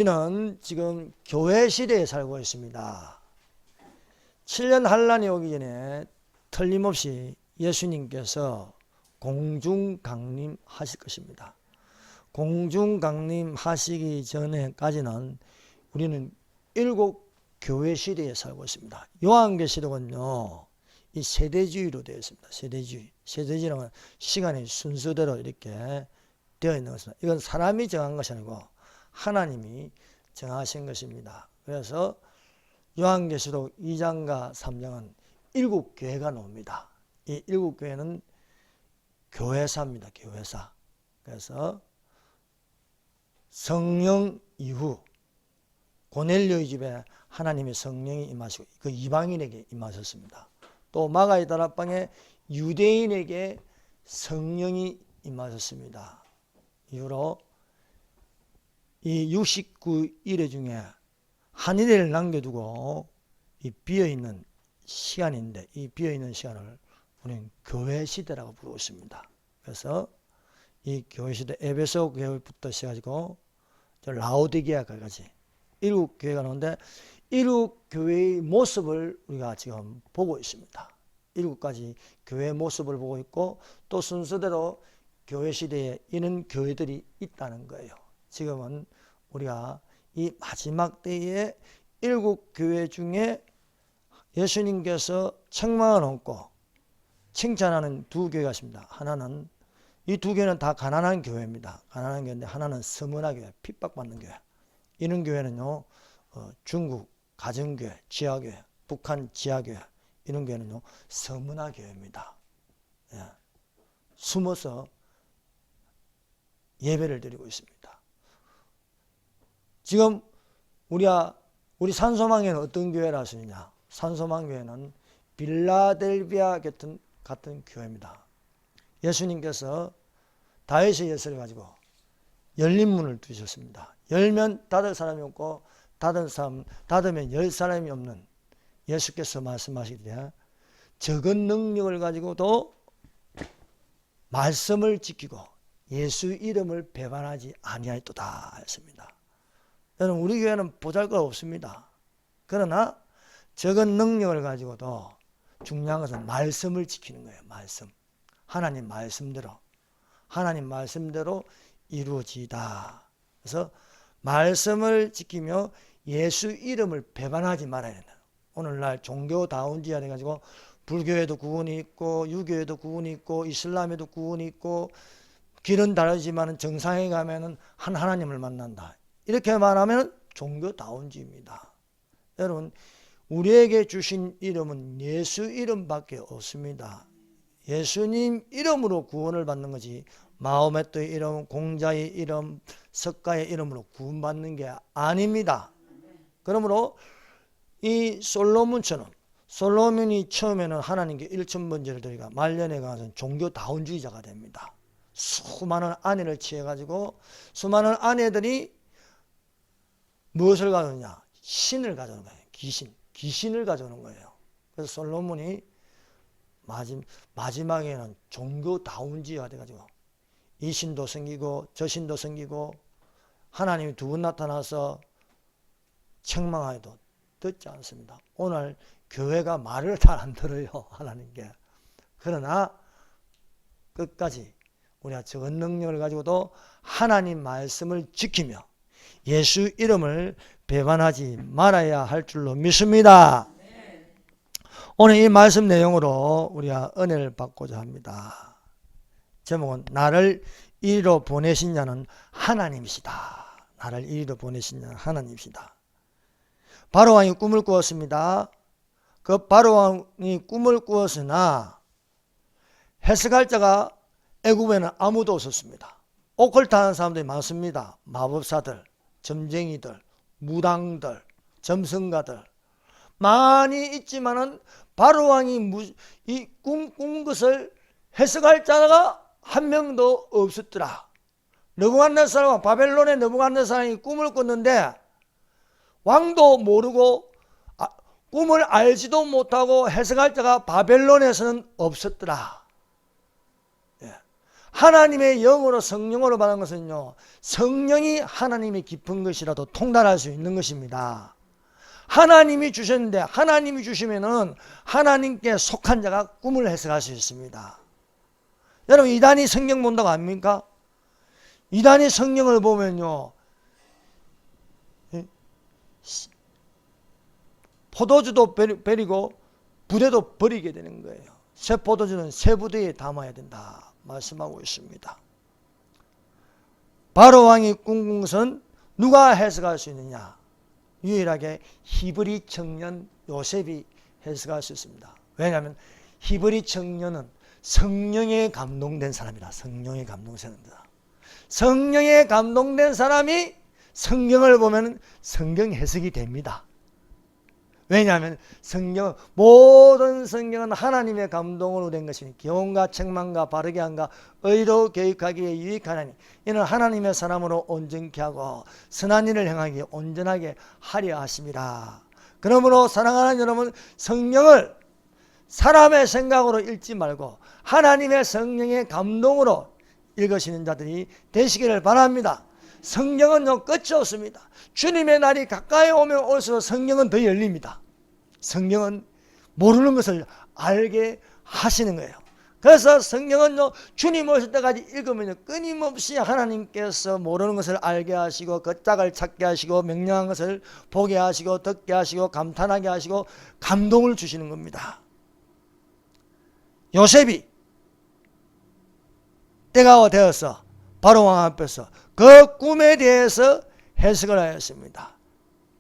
우리는 지금 교회 시대에 살고 있습니다. 7년 환란이 오기 전에 틀림없이 예수님께서 공중 강림하실 것입니다. 공중 강림하시기 전에까지는 우리는 7 교회 시대에 살고 있습니다. 요한계시록은요, 이 세대주의로 되어 있습니다. 세대주의. 세대주의는 시간의 순서대로 이렇게 되어 있는 것입니다. 이건 사람이 정한 것이 아니고 하나님이 정하신 것입니다. 그래서 요한계시록 2장과 3장은 7 교회가 나옵니다. 이 7 교회는 교회사입니다. 교회사. 그래서 성령 이후 고넬료의 집에 하나님의 성령이 임하시고 그 이방인에게 임하셨습니다. 또 마가의 다락방에 유대인에게 성령이 임하셨습니다. 이후로 이 69일의 중에 한 일을 남겨두고 이 비어있는 시간인데, 이 비어있는 시간을 우리는 교회 시대라고 부르고 있습니다. 그래서 이 교회 시대, 에베소 교회부터 시작하고 라오디게아까지 7 교회가 나오는데 7 교회의 모습을 우리가 지금 보고 있습니다. 7가지 교회의 모습을 보고 있고, 또 순서대로 교회 시대에 이런 교회들이 있다는 거예요. 지금은 우리가 이 마지막 때에 7 교회 중에 예수님께서 책망을 얹고 칭찬하는 2 교회가 있습니다. 하나는, 이 2 교회는 다 가난한 교회입니다. 가난한 교회인데 하나는 서문화 교회, 핍박받는 교회. 이런 교회는요, 중국 가정교회, 지하교회, 북한 지하교회, 이런 교회는요, 서문화 교회입니다. 예. 숨어서 예배를 드리고 있습니다. 지금 우리 산소망교회는 어떤 교회라 하시느냐? 산소망교회는 빌라델비아 같은 교회입니다. 예수님께서 다윗의 예수를 가지고 열린 문을 두셨습니다. 열면 닫을 사람이 없고 닫으면 열 사람이 없는, 예수께서 말씀하시기를 적은 능력을 가지고도 말씀을 지키고 예수 이름을 배반하지 아니하였도다 했습니다. 여러분, 우리 교회는 보잘것 없습니다. 그러나 적은 능력을 가지고도 중요한 것은 말씀을 지키는 거예요. 말씀. 하나님 말씀대로 이루어지다. 그래서 말씀을 지키며 예수 이름을 배반하지 말아야 된다. 오늘날 종교다운주의가 돼가지고 불교에도 구분이 있고 유교에도 구분이 있고 이슬람에도 구분이 있고 길은 다르지만 정상에 가면은 한 하나님을 만난다. 이렇게 말하면 종교다운주의입니다. 여러분, 우리에게 주신 이름은 예수 이름밖에 없습니다. 예수님 이름으로 구원을 받는 거지, 마호메트의 이름, 공자의 이름, 석가의 이름으로 구원받는 게 아닙니다. 그러므로 이 솔로몬이 처음에는 하나님께 1000번제를 드리가 말년에 가서 종교다운주의자가 됩니다. 수많은 아내를 취해가지고 수많은 아내들이 무엇을 가져오냐? 신을 가져오는 거예요. 귀신을 가져오는 거예요. 그래서 솔로몬이 마지막에는 종교다운주의가 돼가지고 이 신도 생기고 저 신도 생기고 하나님이 2번 나타나서 책망하여도 듣지 않습니다. 오늘 교회가 말을 잘 안 들어요. 하나님께. 그러나 끝까지 우리가 적은 능력을 가지고도 하나님 말씀을 지키며 예수 이름을 배반하지 말아야 할 줄로 믿습니다. 오늘 이 말씀 내용으로 우리가 은혜를 받고자 합니다. 제목은 나를 이리로 보내신 자는 하나님이시다. 나를 이리로 보내신 자는 하나님이시다. 바로왕이 꿈을 꾸었습니다. 그 바로왕이 꿈을 꾸었으나 해석할 자가 애굽에는 아무도 없었습니다. 오컬트 하는 사람들이 많습니다. 마법사들, 점쟁이들, 무당들, 점성가들 많이 있지만은 바로왕이 이 꾼 것을 해석할 자가 한 명도 없었더라. 느부갓네살과 바벨론의 느부갓네살이 꿈을 꿨는데 왕도 모르고 꿈을 알지도 못하고 해석할 자가 바벨론에서는 없었더라. 예. 하나님의 영으로 성령으로 받은 것은요, 성령이 하나님의 깊은 것이라도 통달할 수 있는 것입니다. 하나님이 주셨는데, 하나님이 주시면은 하나님께 속한 자가 꿈을 해석할 수 있습니다. 여러분, 이단이 성경 본다고 압니까? 이단이 성경을 보면요, 포도주도 버리고 부대도 버리게 되는 거예요. 새 포도주는 새 부대에 담아야 된다 말씀하고 있습니다. 바로 왕이 꿈꾼 것은 누가 해석할 수 있느냐? 유일하게 히브리 청년 요셉이 해석할 수 있습니다. 왜냐하면 히브리 청년은 성령에 감동된 사람이다. 성령에 감동된 사람이다. 성령에 감동된 사람이 성경을 보면 성경 해석이 됩니다. 왜냐하면 모든 성경은 하나님의 감동으로 된 것이니 교훈과 책망과 바르게 함과 의로 교육하기에 유익하나니 이는 하나님의 사람으로 온전케 하고 선한 일을 행하기에 온전하게 하려 하심이라. 그러므로 사랑하는 여러분, 성경을 사람의 생각으로 읽지 말고 하나님의 성령의 감동으로 읽으시는 자들이 되시기를 바랍니다. 성경은요, 끝이 없습니다. 주님의 날이 가까이 오면 올수록 성경은 더 열립니다. 성경은 모르는 것을 알게 하시는 거예요. 그래서 성경은요, 주님 오실 때까지 읽으면요, 끊임없이 하나님께서 모르는 것을 알게 하시고 그 짝을 찾게 하시고 명령한 것을 보게 하시고 듣게 하시고 감탄하게 하시고 감동을 주시는 겁니다. 요셉이 때가 되어서 바로 왕 앞에서 그 꿈에 대해서 해석을 하였습니다.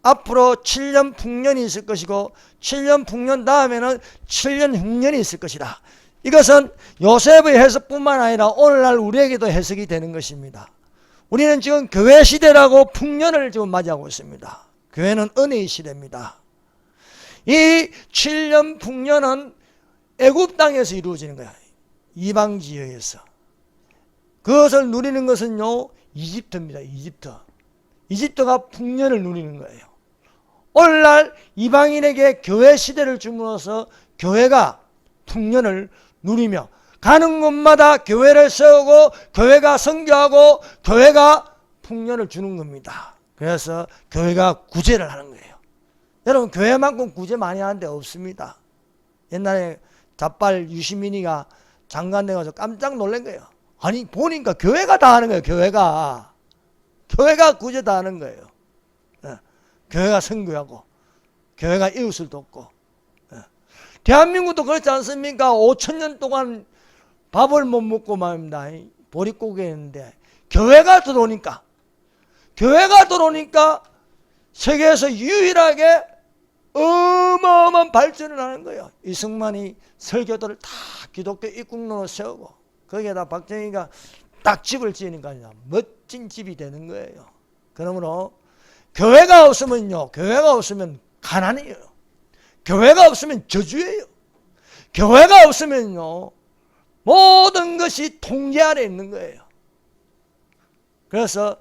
앞으로 7년 풍년이 있을 것이고 7년 풍년 다음에는 7년 흉년이 있을 것이다. 이것은 요셉의 해석뿐만 아니라 오늘날 우리에게도 해석이 되는 것입니다. 우리는 지금 교회 시대라고 풍년을 지금 맞이하고 있습니다. 교회는 은혜의 시대입니다. 이 7년 풍년은 애굽 땅에서 이루어지는 거야. 이방 지역에서. 그것을 누리는 것은요, 이집트입니다. 이집트가 풍년을 누리는 거예요. 오늘날 이방인에게 교회 시대를 주므로써 교회가 풍년을 누리며 가는 곳마다 교회를 세우고 교회가 선교하고 교회가 풍년을 주는 겁니다. 그래서 교회가 구제를 하는 거예요. 여러분, 교회만큼 구제 많이 하는 데 없습니다. 옛날에 잡발 유시민이가 장관 돼가지고 깜짝 놀란 거예요. 아니, 보니까 교회가 다 하는 거예요. 교회가 구제 다 하는 거예요. 교회가 선교하고 교회가 이웃을 돕고. 대한민국도 그렇지 않습니까? 5,000년 동안 밥을 못 먹고 말입니다. 보릿고개였는데 교회가 들어오니까 세계에서 유일하게 어마어마한 발전을 하는 거예요. 이승만이 설교들을 다 기독교 입국론으로 세우고 거기에다 박정희가 딱 집을 지으니까 멋진 집이 되는 거예요. 그러므로 교회가 없으면 가난해요. 교회가 없으면 저주예요. 교회가 없으면요, 모든 것이 통제 아래 있는 거예요. 그래서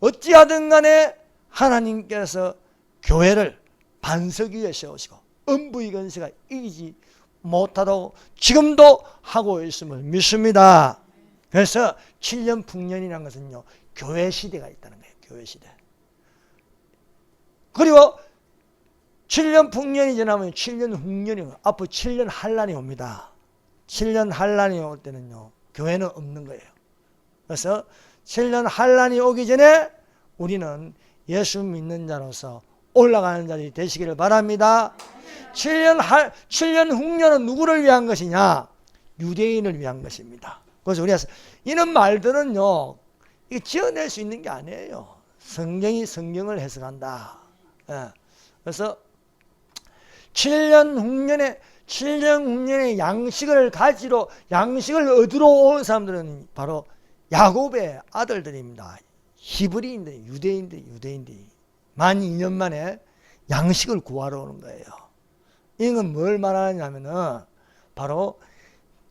어찌하든 간에 하나님께서 교회를 반석 위에 세우시고 음부의 권세가 이기지 못하도록 지금도 하고 있음을 믿습니다. 그래서 7년 풍년이라는 것은요, 교회 시대가 있다는 거예요. 교회 시대. 그리고 7년 풍년이 지나면 7년 흉년이 오고 앞으로 7년 한란이 옵니다. 7년 한란이 올 때는요, 교회는 없는 거예요. 그래서 7년 한란이 오기 전에 우리는 예수 믿는 자로서 올라가는 자들이 되시기를 바랍니다. 7년 흉년은 누구를 위한 것이냐? 유대인을 위한 것입니다. 그래서 우리가 이런 말들은요, 이게 지어낼 수 있는 게 아니에요. 성경이 성경을 해석한다. 그래서 7년 흉년의 양식을 얻으러 온 사람들은 바로 야곱의 아들들입니다. 히브리인들, 유대인들이 만 2년 만에 양식을 구하러 오는 거예요. 이건 뭘 말하냐면은 바로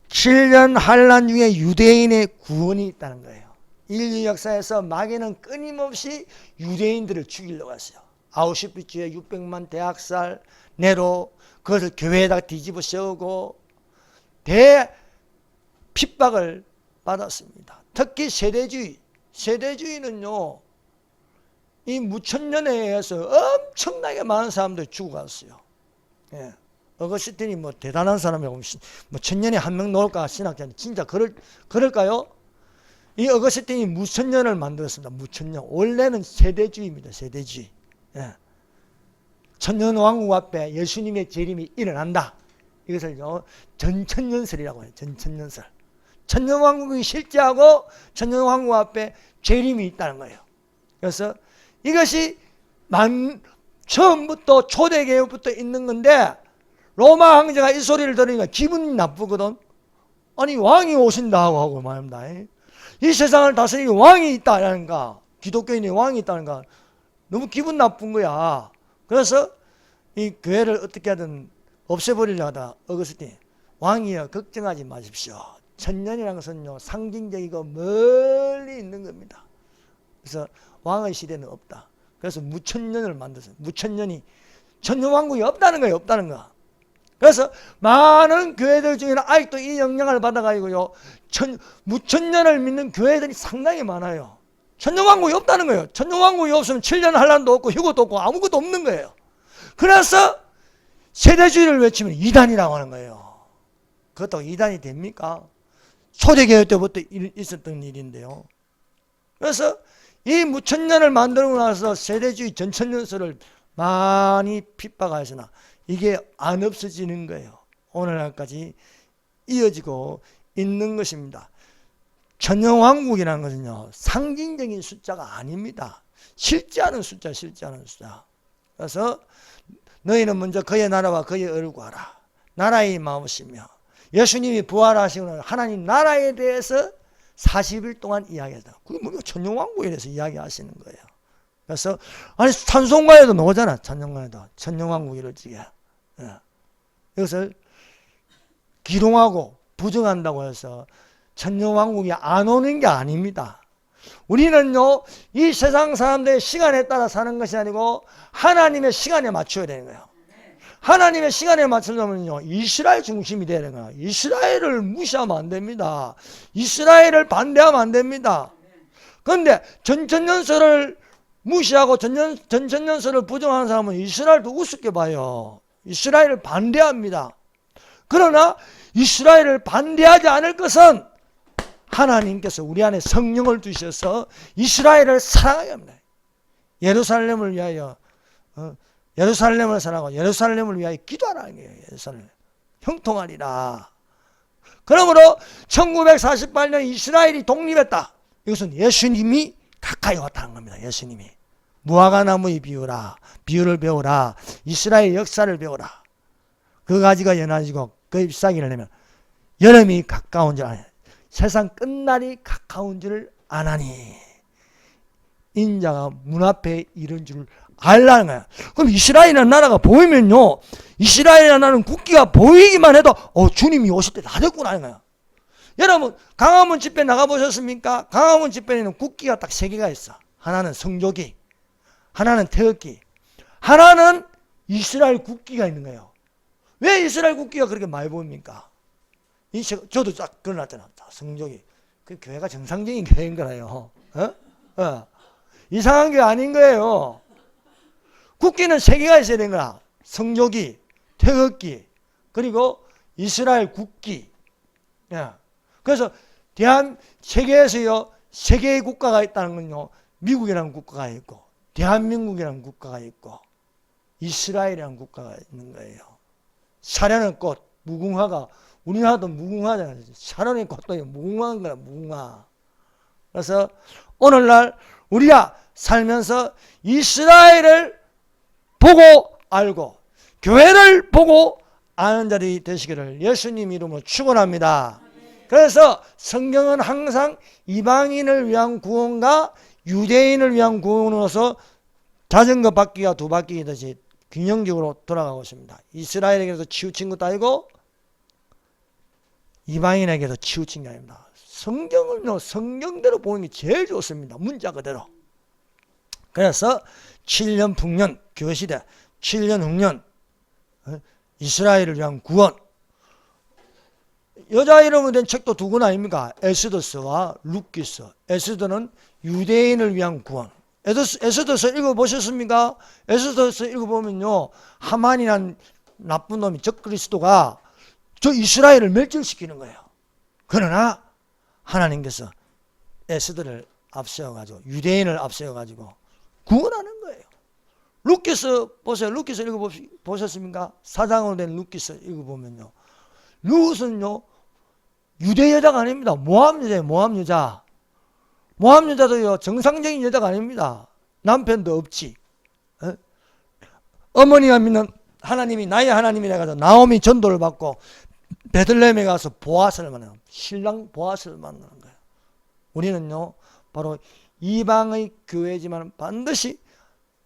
7년 한란 중에 유대인의 구원이 있다는 거예요. 인류 역사에서 마귀는 끊임없이 유대인들을 죽이려고 했어요. 아우슈비츠에 600만 대학살, 네로, 그것을 교회에다가 뒤집어 세우고 대 핍박을 받았습니다. 특히 세대주의는요, 이 무천년에 의해서 엄청나게 많은 사람들이 죽어갔어요. 예. 어거스틴이 뭐 대단한 사람이고 뭐 천년에 한 명 나올까 신학자는 진짜 그럴까요? 이 어거스틴이 무천년을 만들었습니다. 무천년. 원래는 세대주의입니다. 세대주의. 예. 천년왕국 앞에 예수님의 재림이 일어난다. 이것을 전천년설이라고 해요. 전천년설. 천년왕국이 실제하고 천년왕국 앞에 재림이 있다는 거예요. 그래서 이것이 처음부터 초대교회부터 있는 건데, 로마 황제가 이 소리를 들으니까 기분이 나쁘거든. 아니 왕이 오신다 하고 말합니다. 이 세상을 다스리는 왕이 있다라는가, 기독교인이 왕이 있다는가, 너무 기분 나쁜 거야. 그래서 이 교회를 어떻게 하든 없애버리려고 하다 어거스틴, 왕이여 걱정하지 마십시오. 천년이라는 것은요 상징적이고 멀리 있는 겁니다. 그래서 왕의 시대는 없다. 그래서 무천년을 만들었어요. 무천년이 천년왕국이 없다는 거예요. 없다는 거. 그래서 많은 교회들 중에는 아직도 이 영향을 받아가지고요 무천년을 믿는 교회들이 상당히 많아요. 천년왕국이 없다는 거예요. 천년왕국이 없으면 7년 한란도 없고 휴고도 없고 아무것도 없는 거예요. 그래서 세대주의를 외치면 이단이라고 하는 거예요. 그것도 이단이 됩니까? 초대교회 때부터 있었던 일인데요. 그래서 이 무천년을 만들고 나서 세대주의 전천년설을 많이 핍박하시나 이게 안 없어지는 거예요. 오늘날까지 이어지고 있는 것입니다. 천년왕국이라는 것은요 상징적인 숫자가 아닙니다. 실제하는 숫자. 그래서 너희는 먼저 그의 나라와 그의 의를 구하라. 나라의 마음이시며, 예수님이 부활하시고 하나님 나라에 대해서 40일 동안 이야기하다. 그게 뭐 천년왕국에 대해서 이야기하시는 거예요. 그래서 아니 찬송가에도 나오잖아. 찬송가에도 천년왕국 이루어지게. 이것을 기동하고 부정한다고 해서 천년왕국이 안 오는 게 아닙니다. 우리는요 이 세상 사람들의 시간에 따라 사는 것이 아니고 하나님의 시간에 맞춰야 되는 거예요. 하나님의 시간에 맞추려면요 이스라엘 중심이 되는 거예요. 이스라엘을 무시하면 안 됩니다. 이스라엘을 반대하면 안 됩니다. 그런데 전천년설을 무시하고 전천년설을 부정하는 사람은 이스라엘도 우습게 봐요. 이스라엘을 반대합니다. 그러나 이스라엘을 반대하지 않을 것은 하나님께서 우리 안에 성령을 두셔서 이스라엘을 사랑하게 합니다. 예루살렘을 위하여 예루살렘을 사랑하고 예루살렘을 위하여 기도하라는 거예요. 예루살렘 형통하리라. 그러므로 1948년 이스라엘이 독립했다. 이것은 예수님이 가까이 왔다는 겁니다. 예수님이 무화과나무의 비유를 배우라. 이스라엘 역사를 배우라. 그 가지가 연해지고 그 잎사귀를 내면 여름이 가까운 줄 아냐. 세상 끝날이 가까운 줄을 아나니 인자가 문 앞에 이른 줄을 알라는 거야. 그럼 이스라엘이라는 나라가 보이면요 이스라엘이라는 나라는 국기가 보이기만 해도 주님이 오실 때 다 됐구나 하는 거야. 여러분 강화문 집회 나가보셨습니까? 강화문 집회에는 국기가 딱 3개가 있어. 하나는 성조기, 하나는 태극기, 하나는 이스라엘 국기가 있는 거예요. 왜 이스라엘 국기가 그렇게 많이 보입니까? 저도 딱 그려놨잖아. 성조기. 그 교회가 정상적인 교회인 거라요. 이상한 게 아닌 거예요. 국기는 3개가 있어야 되는 거야. 성조기, 태극기, 그리고 이스라엘 국기. 그래서 세계에서요 3개의 국가가 있다는 건요 미국이라는 국가가 있고 대한민국이라는 국가가 있고 이스라엘이라는 국가가 있는 거예요. 사려는 꽃, 무궁화가 우리나라도 무궁화잖아요. 샤론의 꽃도 무궁화인 거야, 무궁화. 그래서 오늘날 우리가 살면서 이스라엘을 보고 알고 교회를 보고 아는 자들이 되시기를 예수님 이름으로 축원합니다. 그래서 성경은 항상 이방인을 위한 구원과 유대인을 위한 구원으로서 자전거 바퀴가 2바퀴이듯이 균형적으로 돌아가고 있습니다. 이스라엘에게도 치우친 것도 아니고 이방인에게도 치우친 게 아닙니다. 성경은요 성경대로 보는 게 제일 좋습니다. 문자 그대로. 그래서 7년 풍년 교시대 7년 흉년 이스라엘을 위한 구원 여자 이름으로 된 책도 두 권 아닙니까? 에스더스와 루키스. 에스더는 유대인을 위한 구원. 에스더스 읽어보셨습니까? 에스더스 읽어보면요, 하만이란 나쁜 놈이 적그리스도가 저 이스라엘을 멸절시키는 거예요. 그러나 하나님께서 에스더를 앞세워가지고 유대인을 앞세워가지고 구원하는 거예요. 루키스 보세요. 루키스 읽어보셨습니까? 사장으로 된 루키스 읽어보면요, 룻은요 유대 여자가 아닙니다. 모압 여자예요. 모압 여자. 모압 여자도요 정상적인 여자가 아닙니다. 남편도 없지. 어머니가 믿는 하나님이 나의 하나님이라 해서 나오미 전도를 받고 베들레헴에 가서 보아스를 만나요. 신랑 보아스를 만나는 거예요. 우리는요 바로 이방의 교회지만 반드시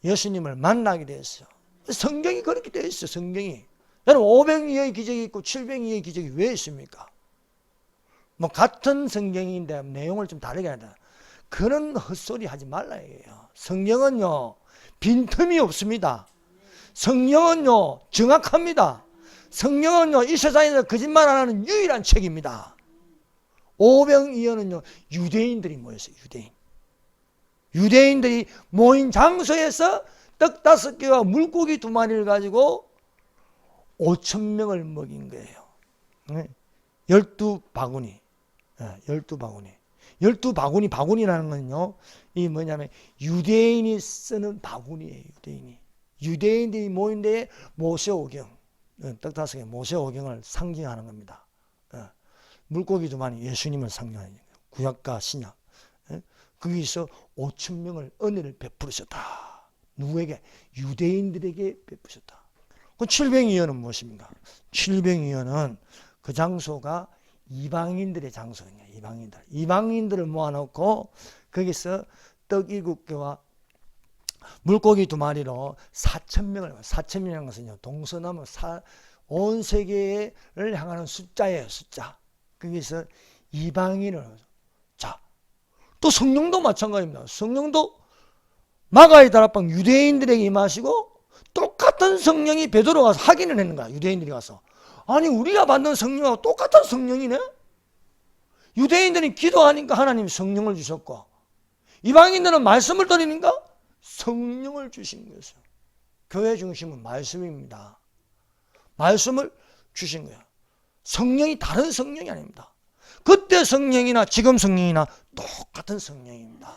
예수님을 만나게 되어 있어요. 성경이 그렇게 되어 있어요. 성경이. 여러분 500여의 기적이 있고 700여의 기적이 왜 있습니까? 뭐 같은 성경인데 내용을 좀 다르게 하다. 그런 헛소리 하지 말라 해요. 성경은요 빈틈이 없습니다. 성경은요 정확합니다. 성경은요 이 세상에서 거짓말 안 하는 유일한 책입니다. 오병이어는요 유대인들이 모였어요. 유대인들이 모인 장소에서 떡 5개와 물고기 2마리를 가지고 5,000명을 먹인 거예요. 12바구니. 12바구니. 12바구니, 바구니라는 건요, 이 뭐냐면 유대인이 쓰는 바구니예요. 유대인들이 모인 데에 모세오경, 떡 5개 모세오경을 상징하는 겁니다. 물고기 2마리 예수님을 상징하는 거예요. 구약과 신약. 거기서 5,000명을 은혜를 베푸셨다. 누구에게? 유대인들에게 베푸셨다. 그 700위원은 무엇입니까? 700위원은 그 장소가 이방인들의 장소예요. 이방인들을 모아놓고 거기서 떡 7개와 물고기 2마리로 4,000명을 4,000명이라는 것은요 동서남북 온 세계를 향하는 숫자예요. 숫자. 거기서 이방인을 자, 또 성령도 마찬가지입니다. 성령도 마가의 다락방 유대인들에게 임하시고 똑같은 성령이 베드로가 가서 확인을 했는 거야. 유대인들이 가서 아니 우리가 받는 성령하고 똑같은 성령이네. 유대인들이 기도하니까 하나님이 성령을 주셨고 이방인들은 말씀을 드리니까 성령을 주신 것이에요. 교회 중심은 말씀입니다. 말씀을 주신 거예요. 성령이 다른 성령이 아닙니다. 그때 성령이나 지금 성령이나 똑같은 성령입니다.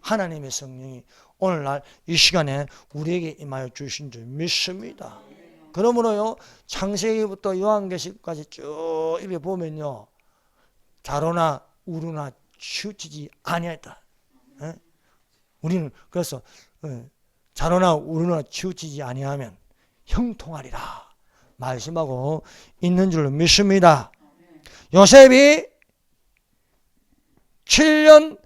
하나님의 성령이 오늘날 이 시간에 우리에게 임하여 주신 줄 믿습니다. 그러므로요 창세기부터 요한계시까지 쭉 이렇게 보면요 자로나 우루나 치우치지 아니하였다. 우리는 그래서 자로나 우루나 치우치지 아니하면 형통하리라 말씀하고 있는 줄로 믿습니다. 요셉이 7년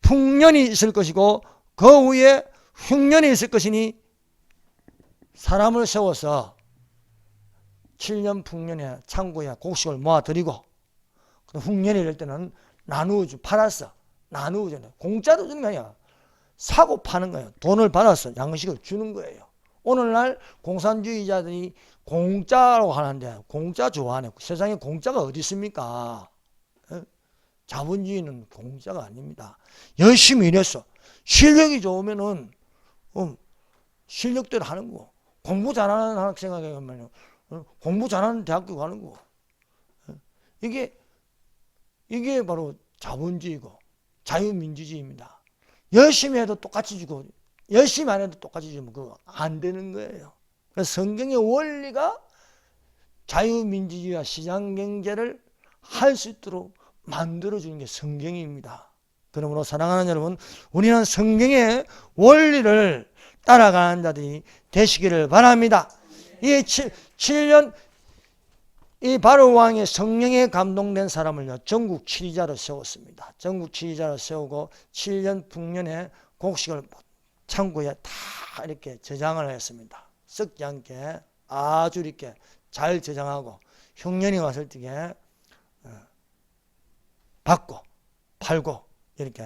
풍년이 있을 것이고 그 후에 흉년이 있을 것이니 사람을 세워서 7년 풍년에 창고에 곡식을 모아드리고 흉년이 될 때는 나누어주 팔았어. 나누어주는 공짜로 주는 거 아니야. 사고 파는 거예요. 돈을 받아서 양식을 주는 거예요. 오늘날 공산주의자들이 공짜로 하는데 공짜 좋아하네. 세상에 공짜가 어디 있습니까? 자본주의는 공짜가 아닙니다. 열심히 일했어. 실력이 좋으면은 실력대로 하는 거. 공부 잘하는 학생에게 가면 공부 잘하는 대학교 가는 거. 이게 바로 자본주의고 자유민주주의입니다. 열심히 해도 똑같이 주고 열심히 안 해도 똑같이 주면 그거 안 되는 거예요. 그래서 성경의 원리가 자유민주주의와 시장경제를 할 수 있도록 만들어주는 게 성경입니다. 그러므로 사랑하는 여러분, 우리는 성경의 원리를 따라가는 자들이 되시기를 바랍니다. 이 7년 이 바로 왕의 성령에 감동된 사람을요 전국 지휘자로 세웠습니다. 전국 지휘자로 세우고 7년 풍년에 곡식을 창고에 다 이렇게 저장을 했습니다. 썩지 않게 아주 이렇게 잘 저장하고 흉년이 왔을 때 받고 팔고 이렇게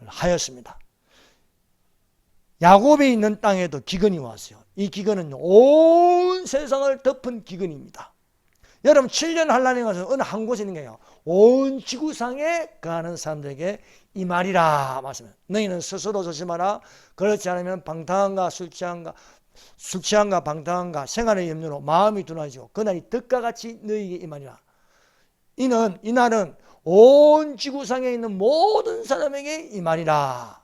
하였습니다. 야곱이 있는 땅에도 기근이 왔어요. 이 기근은 온 세상을 덮은 기근입니다. 여러분 7년 환란에 가서 어느 한 곳에 있는 거예요. 온 지구상에 거하는 사람들에게 이 말이라 말씀해. 너희는 스스로 조심하라. 그렇지 않으면 방탕한가 술 취한가 방탕한가 생활의 염려로 마음이 둔하지고 그날이 덕과 같이 너희에게 이 말이라. 이날은 온 지구상에 있는 모든 사람에게 이 말이라.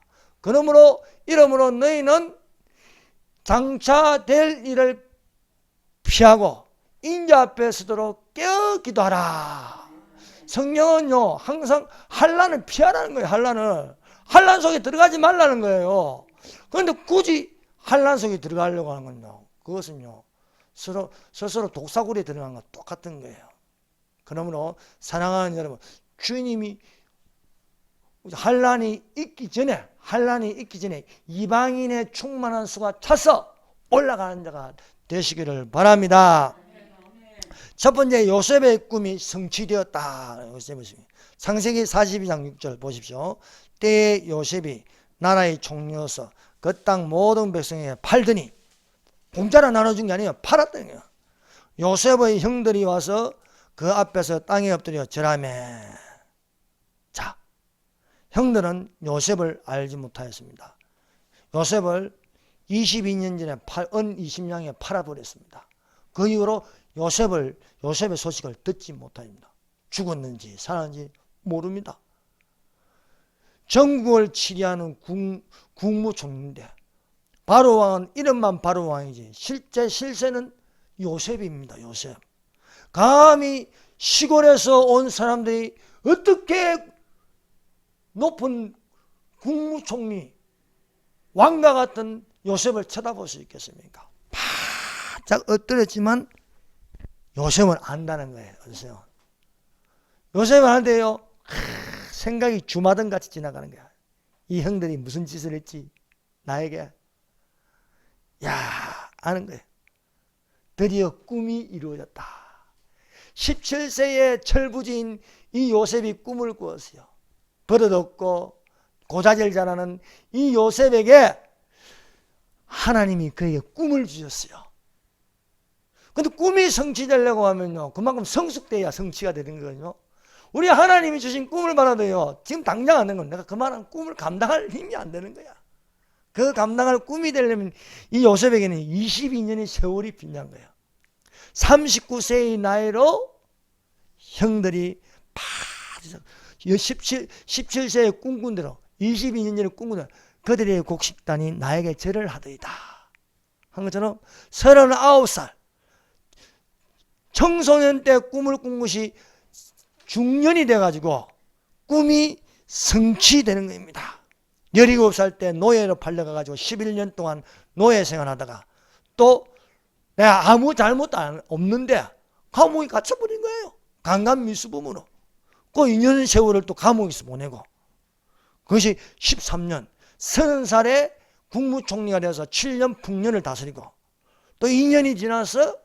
이러므로 너희는 장차 될 일을 피하고 인자 앞에 서도록 깨어 기도하라. 성령은요 항상 환난을 피하라는 거예요. 환난 속에 들어가지 말라는 거예요. 그런데 굳이 환난 속에 들어가려고 하는 건요, 그것은요 스스로 독사구리에 들어가는 것 똑같은 거예요. 그러므로 사랑하는 여러분, 주님이 환난이 있기 전에 이방인의 충만한 수가 차서 올라가는 자가 되시기를 바랍니다. 첫 번째, 요셉의 꿈이 성취되었다. 창세기 42장 6절 보십시오. 때에 요셉이 나라의 총리로서 그 땅 모든 백성에게 팔더니, 공짜로 나눠준 게 아니에요. 팔았다는 거예요. 요셉의 형들이 와서 그 앞에서 땅에 엎드려 절하매. 자, 형들은 요셉을 알지 못하였습니다. 요셉을 22년 전에 은 20냥에 팔아버렸습니다. 그 이후로 요셉의 소식을 듣지 못합니다. 죽었는지 살았는지 모릅니다. 전국을 치리하는 국무총리인데 바로왕은 이름만 바로왕이지 실세는 요셉입니다. 요셉. 감히 시골에서 온 사람들이 어떻게 높은 국무총리 왕과 같은 요셉을 쳐다볼 수 있겠습니까? 바짝 엎드렸지만 요셉은 안다는 거예요. 요셉은 안돼요. 생각이 주마등 같이 지나가는 거야. 이 형들이 무슨 짓을 했지 나에게. 아는 거예요. 드디어 꿈이 이루어졌다. 17세의 철부지인 이 요셉이 꿈을 꾸었어요. 버릇없고 고자질 잘하는 이 요셉에게 하나님이 그에게 꿈을 주셨어요. 근데 꿈이 성취되려고 하면요, 그만큼 성숙돼야 성취가 되는 거거든요. 우리 하나님이 주신 꿈을 받아도요, 지금 당장 안 되는 건 내가 그만한 꿈을 감당할 힘이 안 되는 거야. 그 감당할 꿈이 되려면 이 요셉에게는 22년의 세월이 필요한 거예요. 39세의 나이로 형들이 17세에 꿈꾼 대로 22년 전에 꿈꾼 대로 그들의 곡식단이 나에게 절을 하더이다 한 것처럼 39살 청소년 때 꿈을 꾼 것이 중년이 돼가지고 꿈이 성취되는 겁니다. 17살 때 노예로 팔려가지고 11년 동안 노예 생활하다가 또 내가 아무 잘못도 없는데 감옥에 갇혀버린 거예요. 강간미수범으로. 그 2년 세월을 또 감옥에서 보내고, 그것이 13년 30살에 국무총리가 되어서 7년 풍년을 다스리고 또 2년이 지나서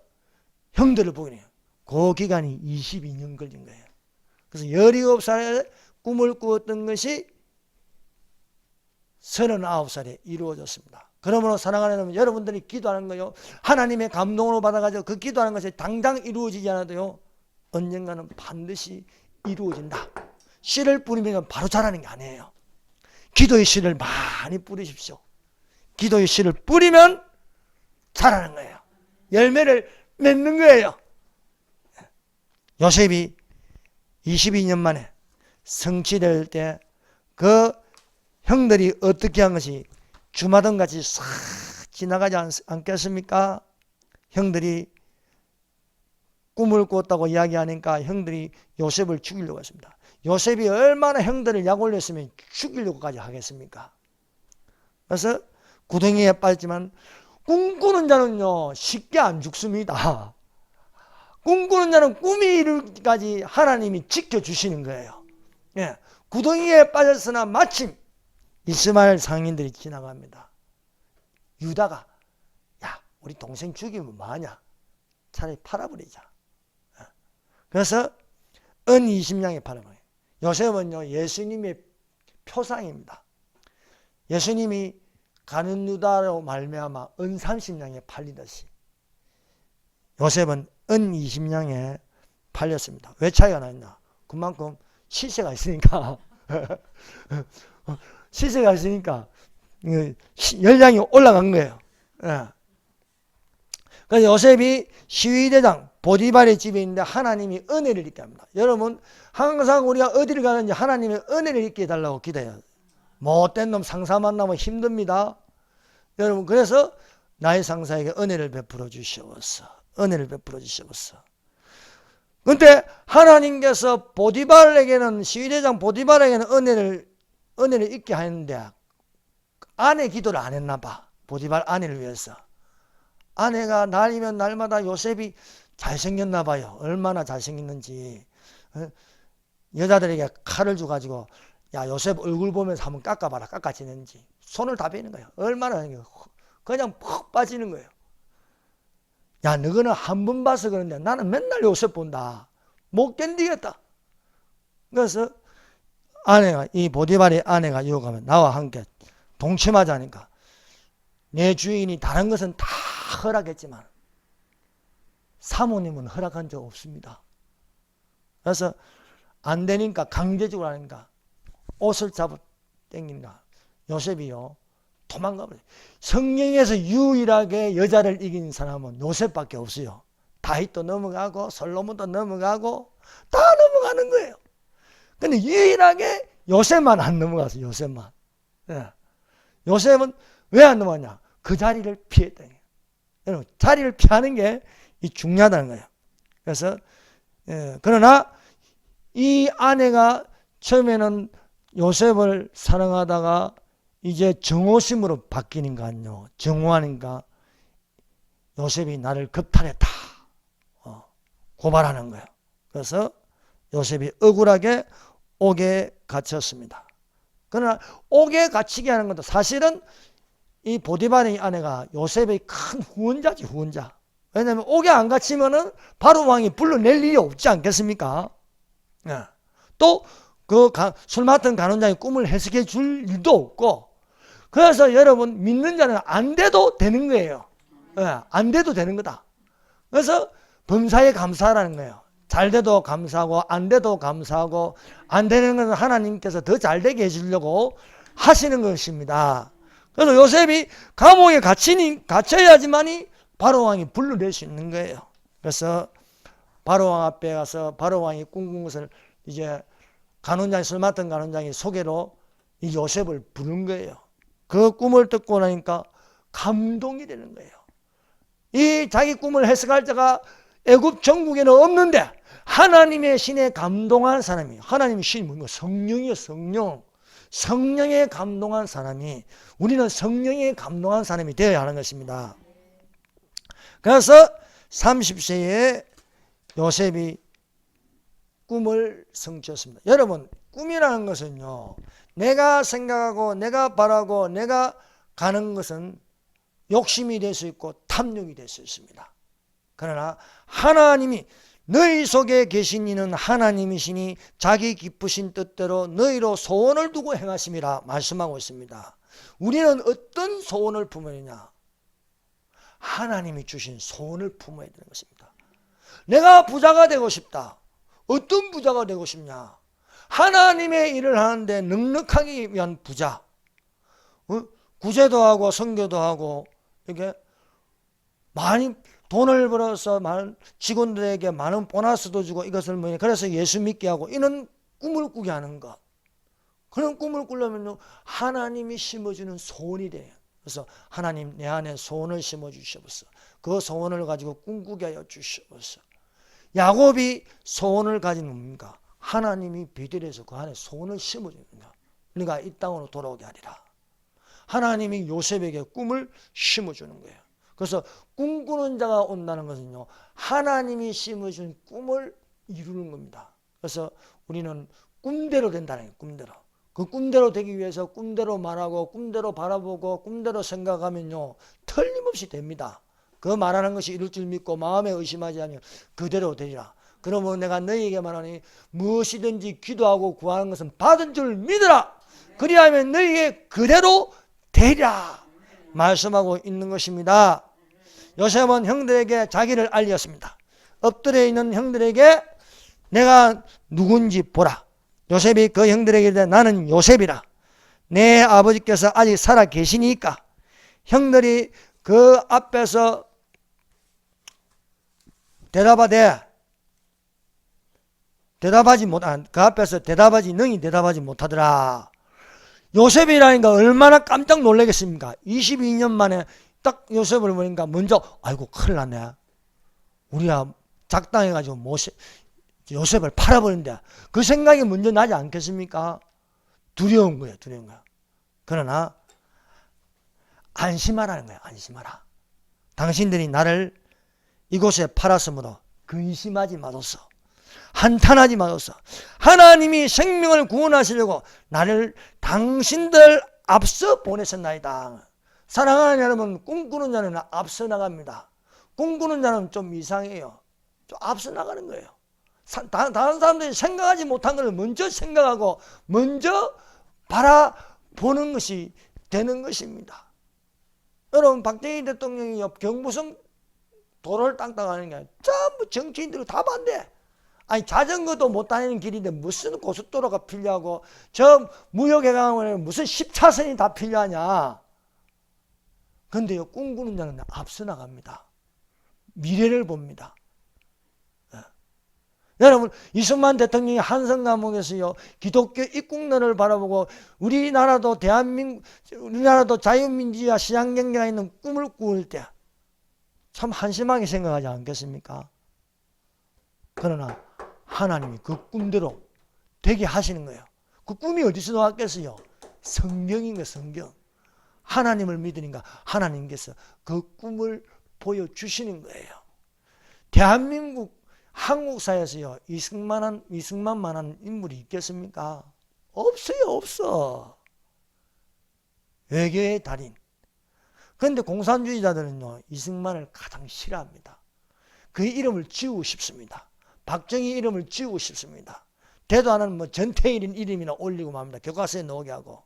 형들을 보게 돼요. 그 기간이 22년 걸린 거예요. 그래서 17살에 꿈을 꾸었던 것이 39살에 이루어졌습니다. 그러므로 사랑하는 여러분들이 기도하는 거요, 하나님의 감동으로 받아가지고 그 기도하는 것이 당장 이루어지지 않아도요, 언젠가는 반드시 이루어진다. 씨를 뿌리면 바로 자라는 게 아니에요. 기도의 씨를 많이 뿌리십시오. 기도의 씨를 뿌리면 자라는 거예요. 열매를 맺는 거예요. 요셉이 22년 만에 성취될 때 그 형들이 어떻게 한 것이 주마등같이 싹 지나가지 않겠습니까? 형들이 꿈을 꿨다고 이야기하니까 형들이 요셉을 죽이려고 했습니다. 요셉이 얼마나 형들을 약 올렸으면 죽이려고까지 하겠습니까? 그래서 구덩이에 빠졌지만 꿈꾸는 자는요 쉽게 안 죽습니다. 꿈꾸는 자는 꿈이 이루기까지 하나님이 지켜주시는 거예요. 예, 구덩이에 빠졌으나 마침 이스마엘 상인들이 지나갑니다. 유다가 야 우리 동생 죽이면 뭐하냐, 차라리 팔아버리자. 그래서 은 20냥에 팔아버려요. 요셉은요 예수님의 표상입니다. 예수님이 가룟 유다로 말미암아 은 30냥에 팔리듯이 요셉은 은 20냥에 팔렸습니다. 왜 차이가 나냐? 그만큼 시세가 있으니까. 시세가 있으니까 열량이 올라간 거예요. 예. 그래서 요셉이 시위대장 보디발의 집에 있는데 하나님이 은혜를 있게 합니다. 여러분 항상 우리가 어디를 가든지 하나님의 은혜를 있게 해달라고 기도해요. 못된 놈 상사 만나면 힘듭니다. 여러분 그래서 나의 상사에게 은혜를 베풀어 주시옵소서. 은혜를 베풀어 주시옵소서. 근데 하나님께서 보디발에게는 시위대장 보디발에게는 은혜를 있게 하는데 아내 기도를 안 했나 봐. 보디발 아내를 위해서. 아내가 날이면 날마다 요셉이 잘생겼나 봐요. 얼마나 잘생겼는지. 여자들에게 칼을 줘가지고 야 요셉 얼굴 보면서 한번 깎아봐라. 깎아지는지. 손을 다 베는 거예요. 얼마나 그냥 푹 빠지는 거예요. 야 너는 한 번 봐서 그런데 나는 맨날 요셉 본다. 못 견디겠다. 그래서 아내가 이 보디발의 아내가 유혹하면 나와 함께 동침하자니까 내 주인이 다른 것은 다 허락했지만 사모님은 허락한 적 없습니다. 그래서 안 되니까 강제적으로 하니까 옷을 잡아 당긴다. 요셉이요 도망가버려요. 성경에서 유일하게 여자를 이긴 사람은 요셉밖에 없어요. 다윗도 넘어가고 솔로몬도 넘어가고 다 넘어가는 거예요. 근데 유일하게 요셉만 안 넘어갔어요. 요셉만. 예. 요셉은 왜 안 넘어갔냐? 그 자리를 피했다는 거예요. 여러분 자리를 피하는 게 중요하다는 거예요. 그래서 그러나 이 아내가 처음에는 요셉을 사랑하다가 이제 정오심으로 바뀌니까요. 정오하니까 요셉이 나를 겁탈했다. 고발하는 거예요. 그래서 요셉이 억울하게 옥에 갇혔습니다. 그러나 옥에 갇히게 하는 것도 사실은 이 보디발의 아내가 요셉의 큰 후원자지, 후원자. 왜냐하면 옥에 안 갇히면은 바로 왕이 불러낼 일이 없지 않겠습니까? 또 그 술 맡은 간원장이 꿈을 해석해 줄 일도 없고, 그래서 여러분 믿는 자는 안 돼도 되는 거예요. 안 돼도 되는 거다. 그래서 범사에 감사하라는 거예요. 잘 돼도 감사하고 안 돼도 감사하고 안 되는 것은 하나님께서 더 잘 되게 해주려고 하시는 것입니다. 그래서 요셉이 감옥에 갇혀야지만이 바로왕이 불러낼 수 있는 거예요. 그래서 바로왕 앞에 가서 바로왕이 꿈꾼 것을 이제 간원장이 술 맡은 간원장이 소개로 이 요셉을 부른 거예요. 그 꿈을 듣고 나니까 감동이 되는 거예요. 이 자기 꿈을 해석할 자가 애굽 전국에는 없는데 하나님의 신에 감동한 사람이, 하나님의 신이 뭔가 성령이요, 성령. 성령에 감동한 사람이, 우리는 성령에 감동한 사람이 되어야 하는 것입니다. 그래서 30세에 요셉이 꿈을 성취했습니다. 여러분, 꿈이라는 것은요, 내가 생각하고 내가 바라고 내가 가는 것은 욕심이 될 수 있고 탐욕이 될 수 있습니다. 그러나 하나님이 너희 속에 계신 이는 하나님이시니 자기 기쁘신 뜻대로 너희로 소원을 두고 행하심이라 말씀하고 있습니다. 우리는 어떤 소원을 품어야 되냐? 하나님이 주신 소원을 품어야 되는 것입니다. 내가 부자가 되고 싶다. 어떤 부자가 되고 싶냐? 하나님의 일을 하는데 넉넉하기 위한 부자. 구제도 하고 선교도 하고 이렇게 많이 돈을 벌어서 많은 직원들에게 많은 보너스도 주고 이것을 뭐냐, 그래서 예수 믿게 하고 이런 꿈을 꾸게 하는 것. 그런 꿈을 꾸려면 하나님이 심어주는 소원이 돼요. 그래서 하나님 내 안에 소원을 심어주시옵소서. 그 소원을 가지고 꿈꾸게 하여 주시옵소서. 야곱이 소원을 가진 뭡니까? 하나님이 베델에서 그 안에 소원을 심어주는 거야. 그러니까 이 땅으로 돌아오게 하리라. 하나님이 요셉에게 꿈을 심어주는 거예요. 그래서 꿈꾸는 자가 온다는 것은요, 하나님이 심어준 꿈을 이루는 겁니다. 그래서 우리는 꿈대로 된다는 거예요. 꿈대로. 그 꿈대로 되기 위해서 꿈대로 말하고 꿈대로 바라보고 꿈대로 생각하면요, 틀림없이 됩니다. 그 말하는 것이 이룰 줄 믿고 마음에 의심하지 않으면 그대로 되리라. 그러면 내가 너희에게 말하니 무엇이든지 기도하고 구하는 것은 받은 줄 믿으라. 그리하면 너희에게 그대로 되리라 말씀하고 있는 것입니다. 요셉은 형들에게 자기를 알렸습니다. 엎드려 있는 형들에게 내가 누군지 보라. 요셉이 그 형들에게 이르되 나는 요셉이라. 내 아버지께서 아직 살아 계시니까. 형들이 그 앞에서 그 앞에서 능히 대답하지 못하더라. 요셉이라니까 얼마나 깜짝 놀라겠습니까? 22년 만에 딱 요셉을 보니까 먼저 아이고 큰일 났네. 우리가 작당해가지고 요셉을 팔아버린다. 그 생각이 먼저 나지 않겠습니까? 두려운 거예요. 그러나 안심하라는 거예요. 안심하라. 당신들이 나를 이곳에 팔았으므로 근심하지 마소서. 한탄하지 마소서. 하나님이 생명을 구원하시려고 나를 당신들 앞서 보내셨나이다. 사랑하는 여러분, 꿈꾸는 자는 앞서 나갑니다. 꿈꾸는 자는 좀 이상해요. 좀 앞서 나가는 거예요. 다른 사람들이 생각하지 못한 것을 먼저 생각하고 먼저 바라보는 것이 되는 것입니다. 여러분, 박정희 대통령이 경부선 도로를 땅땅하는 게 전부 정치인들이 다 반대. 아니, 자전거도 못 다니는 길인데 무슨 고속도로가 필요하고 저 무역해강원에 무슨 10차선이 다 필요하냐. 그런데요, 꿈꾸는 자는 앞서 나갑니다. 미래를 봅니다. 여러분, 이승만 대통령이 한성 감옥에서요 기독교 입국론을 바라보고 우리나라도 자유민주주의와 시장경제가 있는 꿈을 꾸을 때 참 한심하게 생각하지 않겠습니까? 그러나 하나님이 그 꿈대로 되게 하시는 거예요. 그 꿈이 어디서 나왔겠어요? 성경인 거예요. 성경. 하나님을 믿으니까 하나님께서 그 꿈을 보여주시는 거예요. 대한민국 한국사에서요 이승만만한 인물이 있겠습니까? 없어요. 없어. 외교의 달인. 그런데 공산주의자들은요 이승만을 가장 싫어합니다. 그의 이름을 지우고 싶습니다. 박정희 이름을 지우고 싶습니다. 대도 안 하는 전태일인 이름이나 올리고 맙니다. 교과서에 나오게 하고.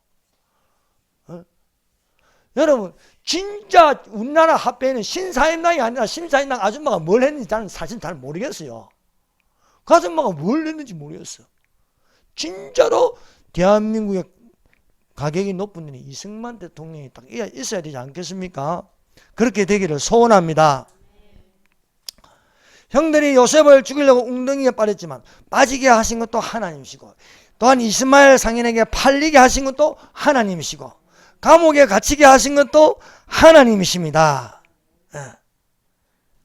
여러분, 진짜 우리나라 합회는 신사임당이 아니라 신사임당 아줌마가 뭘 했는지 저는 사실 잘 모르겠어요. 그 아줌마가 뭘 했는지 모르겠어. 진짜로 대한민국의 가격이 높은 일이 이승만 대통령이 딱 있어야 되지 않겠습니까? 그렇게 되기를 소원합니다. 형들이 요셉을 죽이려고 웅덩이에 빠졌지만 빠지게 하신 것도 하나님이시고, 또한 이스마엘 상인에게 팔리게 하신 것도 하나님이시고, 감옥에 갇히게 하신 것도 하나님이십니다.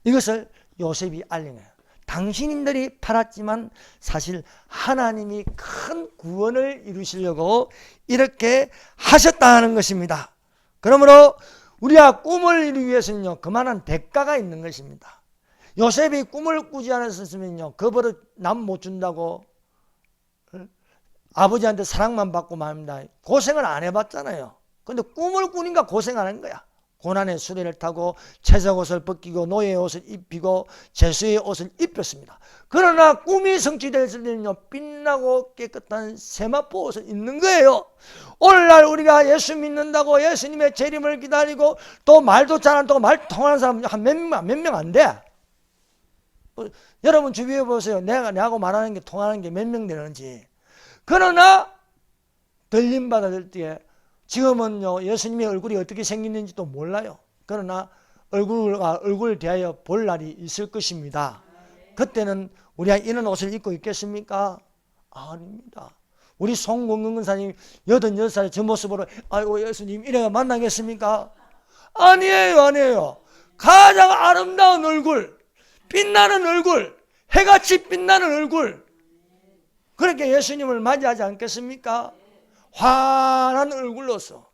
이것을 요셉이 알리네요. 당신들이 팔았지만 사실 하나님이 큰 구원을 이루시려고 이렇게 하셨다는 것입니다. 그러므로 우리가 꿈을 이루기 위해서는요 그만한 대가가 있는 것입니다. 요셉이 꿈을 꾸지 않았으면요 그 버릇 남 못 준다고 아버지한테 사랑만 받고 맙니다. 고생을 안 해봤잖아요. 근데 꿈을 꾸니까 고생하는 거야. 고난의 수레를 타고 채석옷을 벗기고 노예의 옷을 입히고 죄수의 옷을 입혔습니다. 그러나 꿈이 성취될 때는요 빛나고 깨끗한 세마포 옷을 입는 거예요. 오늘날 우리가 예수 믿는다고 예수님의 재림을 기다리고 또 말도 잘 안 통하고 말 통하는 사람 한 몇 명 안 돼. 여러분 주위에 보세요. 내하고 말하는 게 통하는 게 몇 명 되는지. 그러나 들림 받을 때에 지금은요 예수님의 얼굴이 어떻게 생겼는지도 몰라요. 그러나 얼굴을 대하여 볼 날이 있을 것입니다. 그때는 우리가 이런 옷을 입고 있겠습니까? 아닙니다. 우리 송건근 권사님 86살의 저 모습으로 아이고 예수님 이래가 만나겠습니까? 아니에요. 가장 아름다운 얼굴, 빛나는 얼굴, 해같이 빛나는 얼굴, 그렇게 예수님을 맞이하지 않겠습니까? 환한 얼굴로서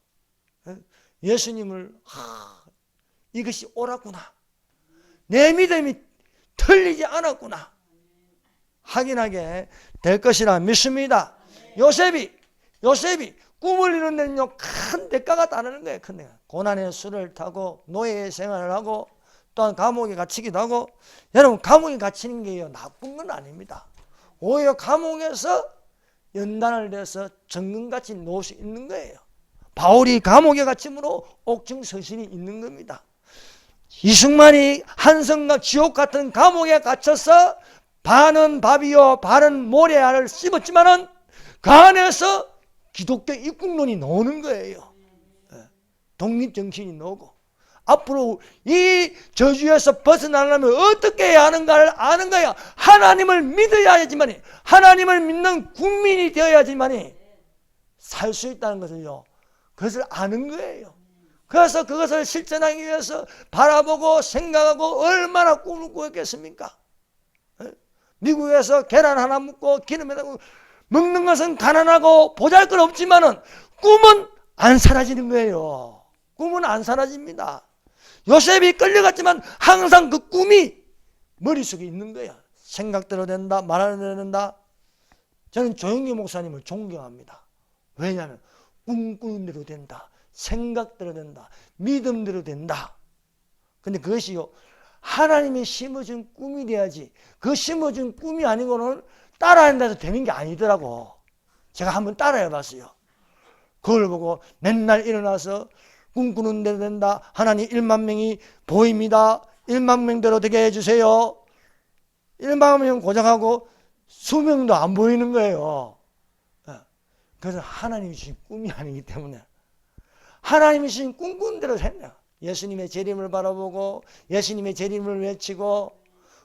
예수님을 이것이 옳았구나, 내 믿음이 틀리지 않았구나 확인하게 될 것이라 믿습니다. 요셉이 꿈을 이루는 데는요 큰 대가가 따르는 거예요. 큰 대가. 고난의 수레를 타고 노예의 생활을 하고 또한 감옥에 갇히기도 하고. 여러분 감옥에 갇히는 게요 나쁜 건 아닙니다. 오히려 감옥에서 연단을 내서 정금같이 놓을 수 있는 거예요. 바울이 감옥에 갇힘으로 옥중서신이 있는 겁니다. 이승만이 한성과 지옥 같은 감옥에 갇혀서 반은 밥이요 반은 모래알을 씹었지만은 그 안에서 기독교 입국론이 나오는 거예요. 독립정신이 나오고 앞으로 이 저주에서 벗어나려면 어떻게 해야 하는가를 아는 거야. 하나님을 믿어야지만, 하나님을 믿는 국민이 되어야지만 살 수 있다는 것을요, 그것을 아는 거예요. 그래서 그것을 실천하기 위해서 바라보고 생각하고 얼마나 꿈을 꾸었겠습니까? 미국에서 계란 하나 먹고 기름에다 먹는 것은 가난하고 보잘것 없지만은 꿈은 안 사라지는 거예요. 꿈은 안 사라집니다. 요셉이 끌려갔지만 항상 그 꿈이 머릿속에 있는 거야. 생각대로 된다, 말하는 대로 된다. 저는 조영기 목사님을 존경합니다. 왜냐하면 꿈꾸는 대로 된다, 생각대로 된다, 믿음대로 된다. 근데 그것이요, 하나님이 심어준 꿈이 돼야지, 그 심어준 꿈이 아니고는 따라한다고 되는 게 아니더라고. 제가 한번 따라해 봤어요. 그걸 보고 맨날 일어나서 꿈꾸는 대로 된다, 하나님 1만 명이 보입니다, 1만 명대로 되게 해주세요. 1만 명 고정하고 수명도 안 보이는 거예요. 그래서 하나님이 주신 꿈이 아니기 때문에 하나님이 주신 꿈꾸는 대로 했냐. 예수님의 재림을 바라보고 예수님의 재림을 외치고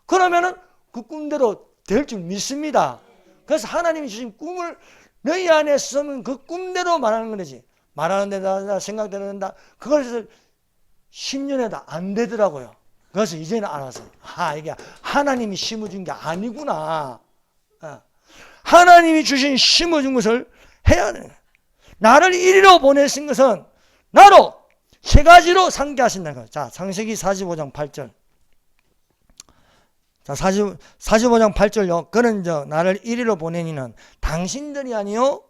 그러면은 그 꿈대로 될 줄 믿습니다. 그래서 하나님이 주신 꿈을 너희 안에 쓰면 그 꿈대로 말하는 거지. 말하는 데다 생각대로 된다. 그걸 10년에도 안 되더라고요. 그래서 이제는 알아서 이게 하나님이 심어준 게 아니구나. 하나님이 주신 심어준 것을 해야 돼. 나를 이리로 보내신 것은 나로 세 가지로 상기하신다는 거예요. 자, 창세기 45장 8절. 자, 45장 8절요. 그는 나를 이리로 보내니는 당신들이 아니요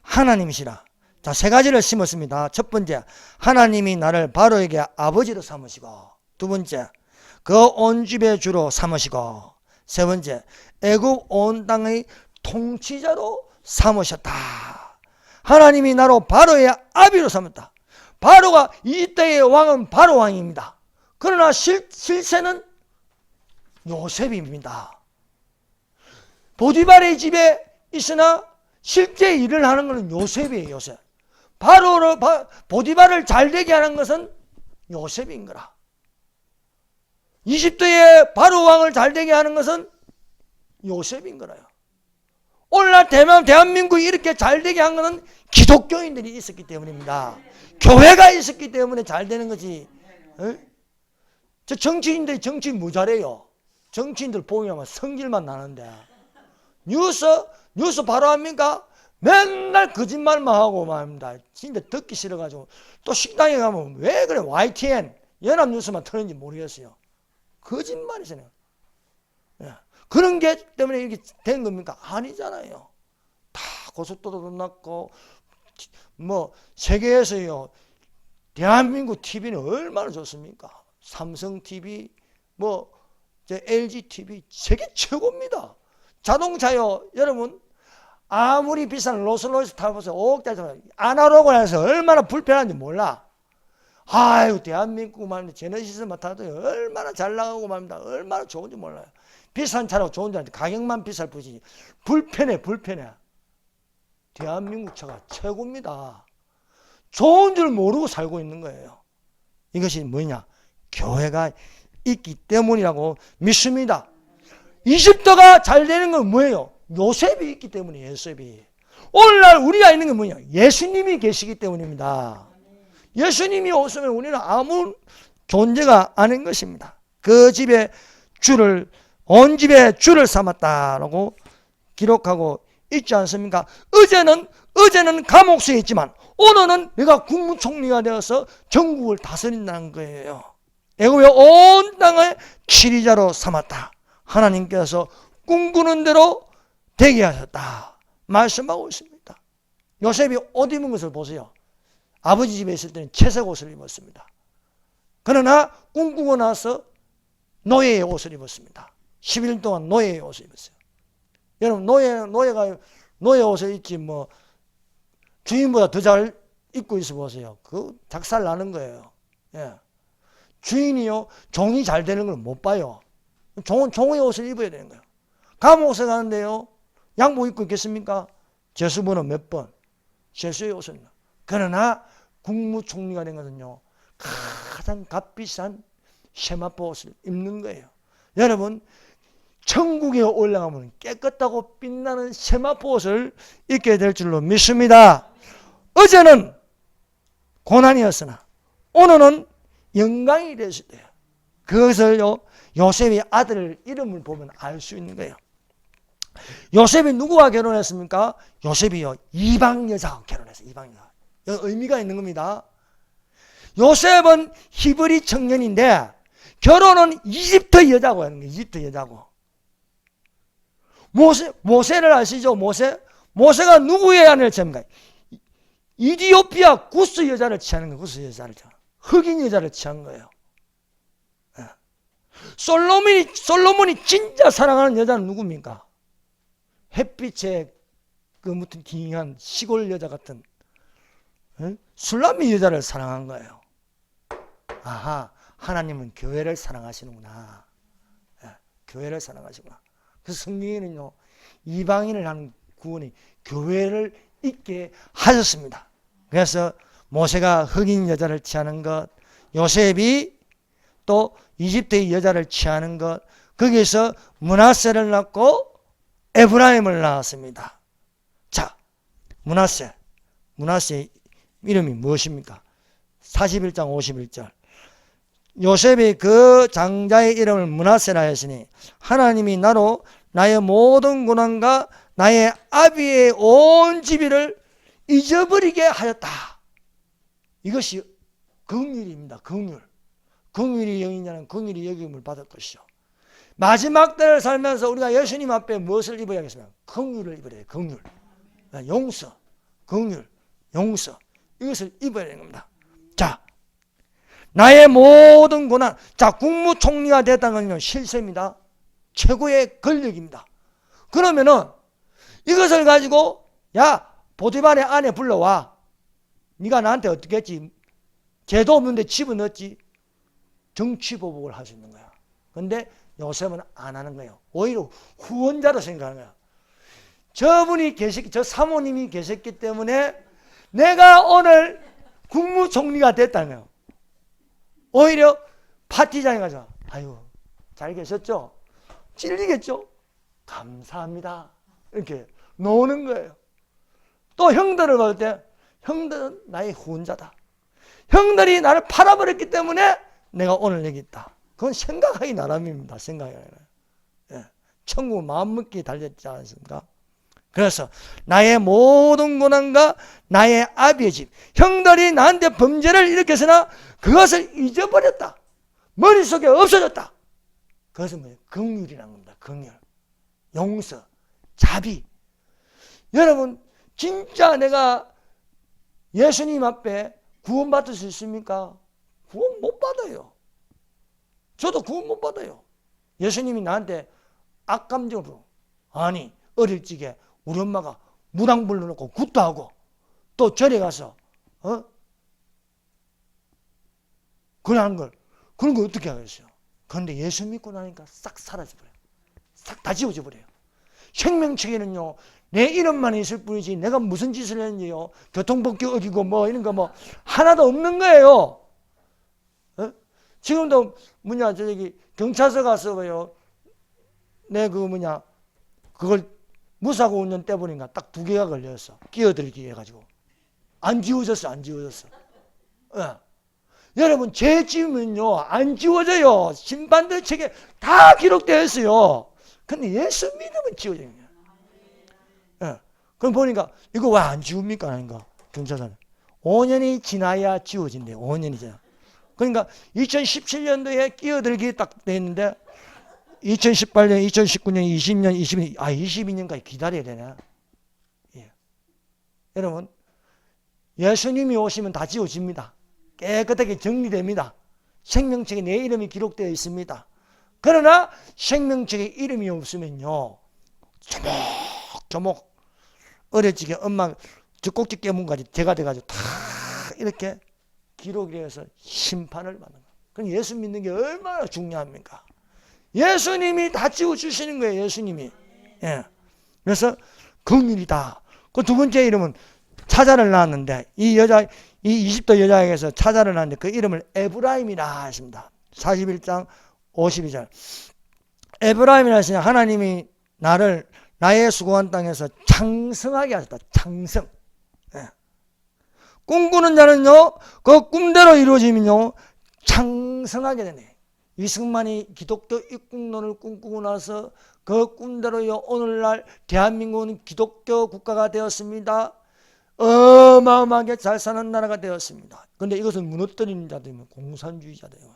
하나님이시라. 자, 세 가지를 심었습니다. 첫 번째, 하나님이 나를 바로에게 아버지로 삼으시고, 두 번째, 그 온 집의 주로 삼으시고, 세 번째, 애굽 온 땅의 통치자로 삼으셨다. 하나님이 나로 바로의 아비로 삼았다. 바로가 이 때의 왕은 바로 왕입니다. 그러나 실세는 요셉입니다. 보디발의 집에 있으나 실제 일을 하는 것은 요셉이에요. 요셉. 보디발을 잘 되게 하는 것은 요셉인 거라. 이집트의 바로 왕을 잘 되게 하는 것은 요셉인 거라요. 오늘날 대한민국이 이렇게 잘 되게 한 것은 기독교인들이 있었기 때문입니다. 교회가 있었기 때문에 잘 되는 거지. 저 정치인들이 정치 무잘해요. 정치인들 보면 성질만 나는데 뉴스 바로 합니까? 맨날 거짓말만 하고 말입니다. 진짜 듣기 싫어가지고 또 식당에 가면 왜 그래 YTN 연합뉴스만 틀는지 모르겠어요. 거짓말이잖아요. 그런 게 때문에 이렇게 된 겁니까? 아니잖아요. 다 고속도로도 났고 뭐 세계에서요 대한민국 TV는 얼마나 좋습니까? 삼성 TV 뭐 LG TV 세계 최고입니다. 자동차요 여러분 아무리 비싼 롤스로이스 타보세요. 5억짜리 아날로그로 해서 얼마나 불편한지 몰라. 아유 대한민국 말입니다. 제너시스만 타도 얼마나 잘 나가고 말입니다. 얼마나 좋은지 몰라요. 비싼 차라고 좋은 줄 알았는데 가격만 비쌀 뿐이지 불편해. 대한민국 차가 최고입니다. 좋은 줄 모르고 살고 있는 거예요. 이것이 뭐냐? 교회가 있기 때문이라고 믿습니다. 이집트가 잘 되는 건 뭐예요? 요셉이 있기 때문이에요. 요셉이. 오늘날 우리가 있는 건 뭐냐? 예수님이 계시기 때문입니다. 예수님이 없으면 우리는 아무 존재가 아닌 것입니다. 그 집에 온 집에 주를 삼았다라고 기록하고 있지 않습니까? 어제는 감옥수에 있지만 오늘은 내가 국무총리가 되어서 전국을 다스린다는 거예요. 애굽의 온 땅을 치리자로 삼았다. 하나님께서 꿈꾸는 대로 되게 하셨다 말씀하고 있습니다. 요셉이 옷 입은 것을 보세요. 아버지 집에 있을 때는 채색 옷을 입었습니다. 그러나 꿈꾸고 나서 노예의 옷을 입었습니다. 10일 동안 노예의 옷을 입었어요. 여러분 노예가 노예 옷을 입지 뭐 주인보다 더 잘 입고 있어 보세요. 그 작살 나는 거예요. 예. 주인이요 종이 잘 되는 걸 못 봐요. 종의 옷을 입어야 되는 거예요. 감옥에 가는데요. 양복 입고 있겠습니까? 죄수번호 몇 번? 죄수의 옷은. 그러나 국무총리가 된 것은요. 가장 값비싼 세마포 옷을 입는 거예요. 여러분 천국에 올라가면 깨끗하고 빛나는 세마포 옷을 입게 될 줄로 믿습니다. 어제는 고난이었으나 오늘은 영광이 됐을 때요. 그것을요 요셉의 아들 이름을 보면 알 수 있는 거예요. 요셉이 누구와 결혼했습니까? 요셉이요 이방 여자와 결혼했어요. 이방 여자. 의미가 있는 겁니다. 요셉은 히브리 청년인데 결혼은 이집트 여자고 하는 거예요. 이집트 여자고. 모세를 아시죠? 모세가 누구의 아내를 취합니까? 이디오피아 구스 여자를 취하는 거예요. 구스 여자를 흑인 여자를 취한 거예요. 솔로몬이 진짜 사랑하는 여자는 누굽니까? 햇빛에 그 무슨 기이한 시골 여자 같은 술람미 여자를 사랑한 거예요. 아하, 하나님은 교회를 사랑하시는구나. 교회를 사랑하시구나. 그래서 성경에는요 이방인을 하는 구원이 교회를 있게 하셨습니다. 그래서 모세가 흑인 여자를 취하는 것, 요셉이 또 이집트의 여자를 취하는 것, 거기에서 므낫세를 낳고 에브라임을 낳았습니다. 자, 므낫세 이름이 무엇입니까? 41장 51절. 요셉이 그 장자의 이름을 므낫세라 했으니 하나님이 나로 나의 모든 고난과 나의 아비의 온 지비를 잊어버리게 하였다. 이것이 긍휼입니다. 긍휼이 영이냐는 긍휼이 여김을 받을 것이죠. 마지막 때를 살면서 우리가 예수님 앞에 무엇을 입어야겠습니까? 긍휼을 입어야 돼요. 긍휼, 용서, 긍휼, 용서 이것을 입어야 되는 겁니다. 자, 나의 모든 고난. 자, 국무총리가 됐다는 건 실세입니다. 최고의 권력입니다. 그러면은 이것을 가지고 야 보디발의 아내 불러와. 네가 나한테 어떻게 했지? 죄도 없는데 집어넣었지. 정치보복을 할 수 있는 거야. 그런데 요셉은 안 하는 거예요. 오히려 후원자로 생각하는 거야. 저 사모님이 계셨기 때문에 내가 오늘 국무총리가 됐다는 거예요. 오히려 파티장에 가서 아유 잘 계셨죠? 찔리겠죠? 감사합니다. 이렇게 노는 거예요. 또 형들을 볼 때 형들은 나의 후원자다. 형들이 나를 팔아버렸기 때문에 내가 오늘 여기 있다. 그건 생각하기 나름입니다. 생각이 나름이에요. 예. 천국은 마음먹기에 달렸지 않습니까? 그래서 나의 모든 고난과 나의 아비의 집, 형들이 나한테 범죄를 일으켰으나 그것을 잊어버렸다. 머릿속에 없어졌다. 그것은 뭐예요? 긍휼이라는 겁니다. 긍휼, 용서, 자비. 여러분 진짜 내가 예수님 앞에 구원받을 수 있습니까? 구원 못 받아요. 저도 구원 못 받아요. 예수님이 나한테 악감정으로 아니 어릴 적에 우리 엄마가 무당 불러놓고 굿도 하고 또 절에 가서 그런 걸 어떻게 하겠어요? 그런데 예수 믿고 나니까 싹 사라져버려요. 싹 다 지워져 버려요. 생명책에는요 내 이름만 있을 뿐이지 내가 무슨 짓을 했는지요 교통법규 어기고 뭐 이런 거 뭐 하나도 없는 거예요. 지금도 저기 경찰서 가서 왜요 내 그걸 무사고 운전 떼보니까 딱 2개가 걸렸어. 끼어들기 해가지고 안 지워졌어. 여러분 죄 지으면요 안 지워져요. 심판대 책에 다 기록되어 있어요. 근데 예수 믿으면 지워져요. 그럼 보니까 이거 왜 안 지웁니까? 하니까 경찰서는 5년이 지나야 지워진대요. 5년이 지나. 그러니까 2017년도에 끼어들기 딱 돼 있는데 2018년, 2019년, 20년, 22년, 22년까지 기다려야 되네. 예. 여러분, 예수님이 오시면 다 지워집니다. 깨끗하게 정리됩니다. 생명책에 내 이름이 기록되어 있습니다. 그러나 생명책에 이름이 없으면요, 조목조목 어려지게 엄마 젖꼭지 깨문까지 대가 돼가지고 다 이렇게 기록이 되어서 심판을 받는 거예요. 그럼 예수 믿는 게 얼마나 중요합니까? 예수님이 다 지워주시는 거예요. 예수님이. 예. 그래서 긍휼이다. 그 두 번째 이름은 차자를 낳았는데 이 이집트 여자에게서 차자를 낳았는데 그 이름을 에브라임이라 했습니다. 41장 52절. 에브라임이라 하시니 하나님이 나의 수고한 땅에서 창성하게 하셨다. 창성. 예. 꿈꾸는 자는요, 그 꿈대로 이루어지면요, 창성하게 되네. 이승만이 기독교 입국론을 꿈꾸고 나서 그 꿈대로요, 오늘날 대한민국은 기독교 국가가 되었습니다. 어마어마하게 잘 사는 나라가 되었습니다. 그런데 이것을 무너뜨리는 자들이면 공산주의자들이에요.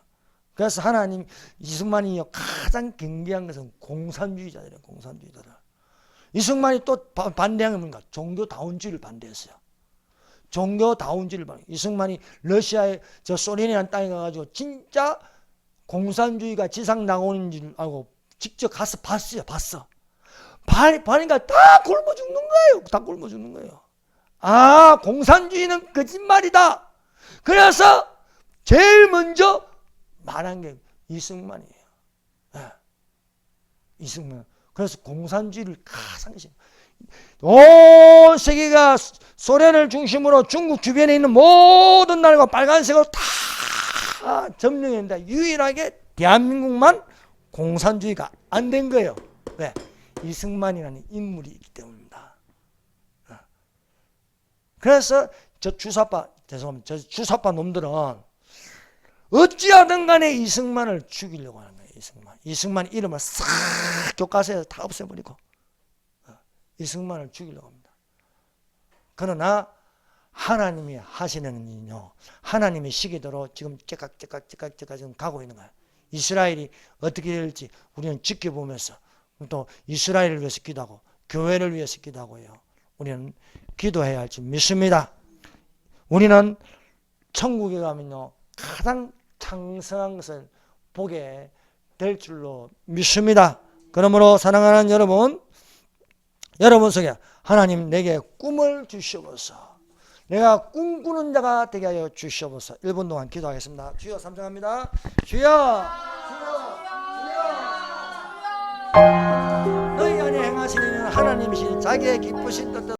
그래서 하나님, 이승만이 가장 경계한 것은 공산주의자들이에요. 공산주의자들. 이승만이 또 반대한 게 뭔가? 종교다운주의를 반대했어요. 종교다운주의를 반대. 이승만이 러시아에 저 소련이라는 땅에 가가지고 진짜 공산주의가 지상 나오는 줄 알고 직접 가서 봤어요. 봤어. 보니까 다 굶어 죽는 거예요. 다 굶어 죽는 거예요. 아, 공산주의는 거짓말이다. 그래서 제일 먼저 말한 게 이승만이에요. 네. 이승만. 그래서 공산주의를 가장 온 세계가 소련을 중심으로 중국 주변에 있는 모든 나라가 빨간색으로 다 점령했는데 유일하게 대한민국만 공산주의가 안 된 거예요. 왜? 이승만이라는 인물이 있기 때문입니다. 그래서 저 주사파 놈들은 어찌하든 간에 이승만을 죽이려고 하는 거예요. 이승만 이름을 싹 교과서에서 다 없애버리고 이승만을 죽이려고 합니다. 그러나 하나님이 하시는 일은요, 하나님의 시기대로 지금 째깍 지금 가고 있는 거예요. 이스라엘이 어떻게 될지 우리는 지켜보면서 또 이스라엘을 위해서 기도하고 교회를 위해서 기도하고요, 우리는 기도해야 할 줄 믿습니다. 우리는 천국에 가면요, 가장 창성한 것을 보게 될 줄로 믿습니다. 그러므로 사랑하는 여러분 속에 하나님 내게 꿈을 주시옵소서. 내가 꿈꾸는 자가 되게 하여 주시옵소서. 1분 동안 기도하겠습니다. 주여 삼정합니다. 주여 너희 안에 행하시는 하나님이신 자기의 기쁘신 뜻대로